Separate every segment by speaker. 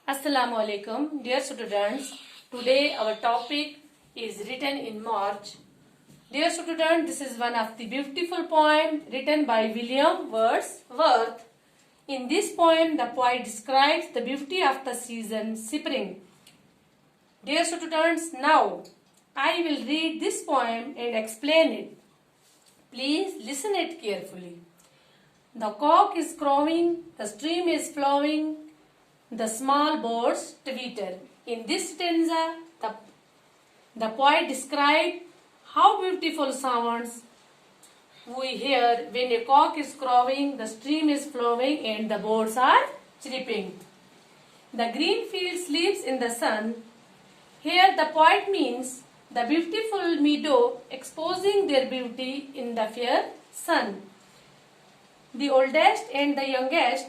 Speaker 1: Assalamu alaikum, dear students. Today our topic is written in March. Dear student, this is one of the beautiful poem written by William Wordsworth. In this poem, the poet describes the beauty of the season spring. Dear students, now I will read this poem and explain it. Please listen it carefully. The cock is crowing, the stream is flowing, the small birds twitter. In this stanza, the poet described how beautiful sounds we hear when a cock is crowing, the stream is flowing, and the birds are chirping. The green field sleeps in the sun. Here the poet means the beautiful meadow exposing their beauty in the fair sun. The oldest and the youngest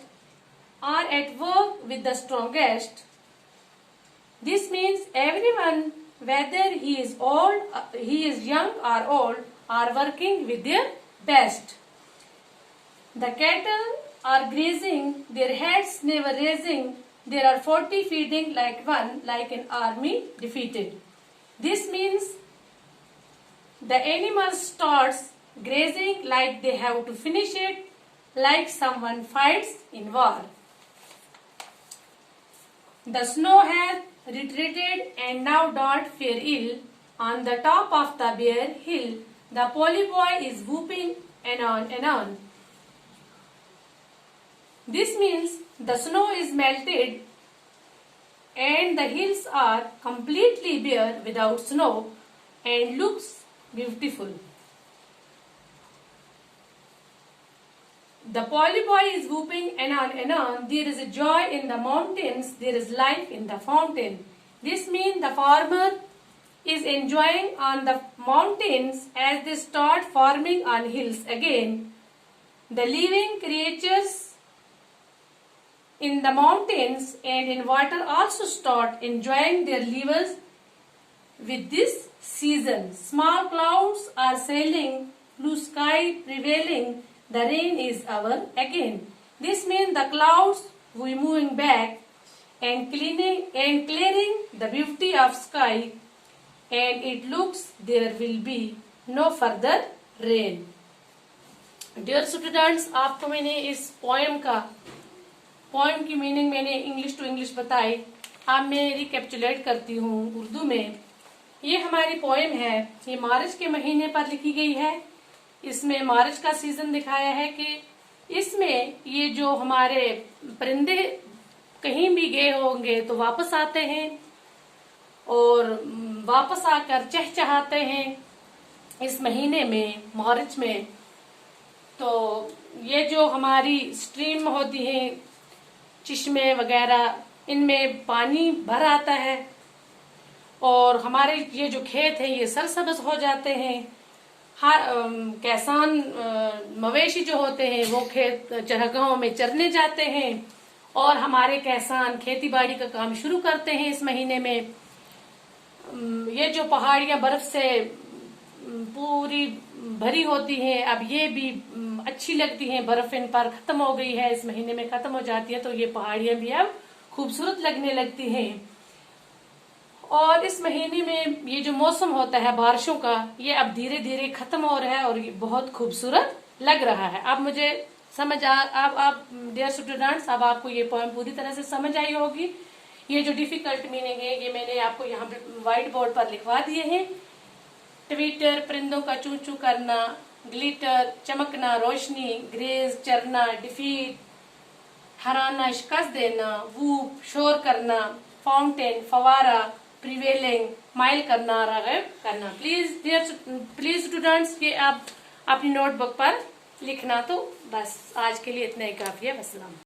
Speaker 1: are at work with the strongest. This means everyone, whether he is young or old, are working with their best. The cattle are grazing, their heads never raising. There are 40 feeding like one, like an army defeated. This means the animal starts grazing like they have to finish it, like someone fights in war. The snow hath retreated and now doth fare ill. On the top of the bare hill, the polly boy is whooping anon anon. This means the snow is melted and the hills are completely bare without snow and looks beautiful. The polly boy is whooping anon anon. There is a joy in the mountains. There is life in the fountain. This means the farmer is enjoying on the mountains as they start farming on hills again. The living creatures in the mountains and in water also start enjoying their livers with this season. Small clouds are sailing, blue sky prevailing. The rain is our again. This means the clouds we moving back and clearing the beauty of sky, and it looks there will be no further rain. Dear students, आपको मैंने इस poem की meaning मैंने English to English बताई. अब मैं recapitulate करती हूँ उर्दू में. ये हमारी पोएम है. ये मार्च के महीने पर लिखी गई है. इसमें मार्च का सीजन दिखाया है कि इसमें ये जो हमारे परिंदे कहीं भी गए होंगे तो वापस आते हैं और वापस आकर चहचहाते हैं इस महीने में, मार्च में. तो ये जो हमारी स्ट्रीम होती है, चश्मे वगैरह, इनमें पानी भर आता है और हमारे ये जो खेत है ये सरसब्ज हो जाते हैं. किसान मवेशी जो होते हैं वो खेत चरगाहों में चरने जाते हैं और हमारे किसान खेती बाड़ी का काम शुरू करते हैं इस महीने में. ये जो पहाड़ियां बर्फ से पूरी भरी होती हैं, अब ये भी अच्छी लगती हैं. बर्फ इन पर खत्म हो गई है, इस महीने में खत्म हो जाती है, तो ये पहाड़ियां भी अब खूबसूरत लगने लगती हैं. और इस महीने में ये जो मौसम होता है बारिशों का, ये अब धीरे धीरे खत्म हो रहा है और ये बहुत खूबसूरत लग रहा है. अब मुझे अब डियर स्टूडेंट्स, अब आपको ये पोएम पूरी तरह से समझ आई होगी. ये जो डिफिकल्ट मीनिंग है ये मैंने आपको यहाँ पे व्हाइट बोर्ड पर लिखवा दिए हैं. ट्विटर परिंदों का चू चू करना, ग्लिटर चमकना, रोशनी, ग्रेज चरना, डिफीट हराना, शिकस्त देना, वूप शोर करना, फाउंटेन फवारा, प्रिवेलिंग माइल करना, रागिब करना. प्लीज स्टूडेंट्स, ये आप अपनी नोटबुक पर लिखना. तो बस आज के लिए इतना ही काफी है. अस्सलाम.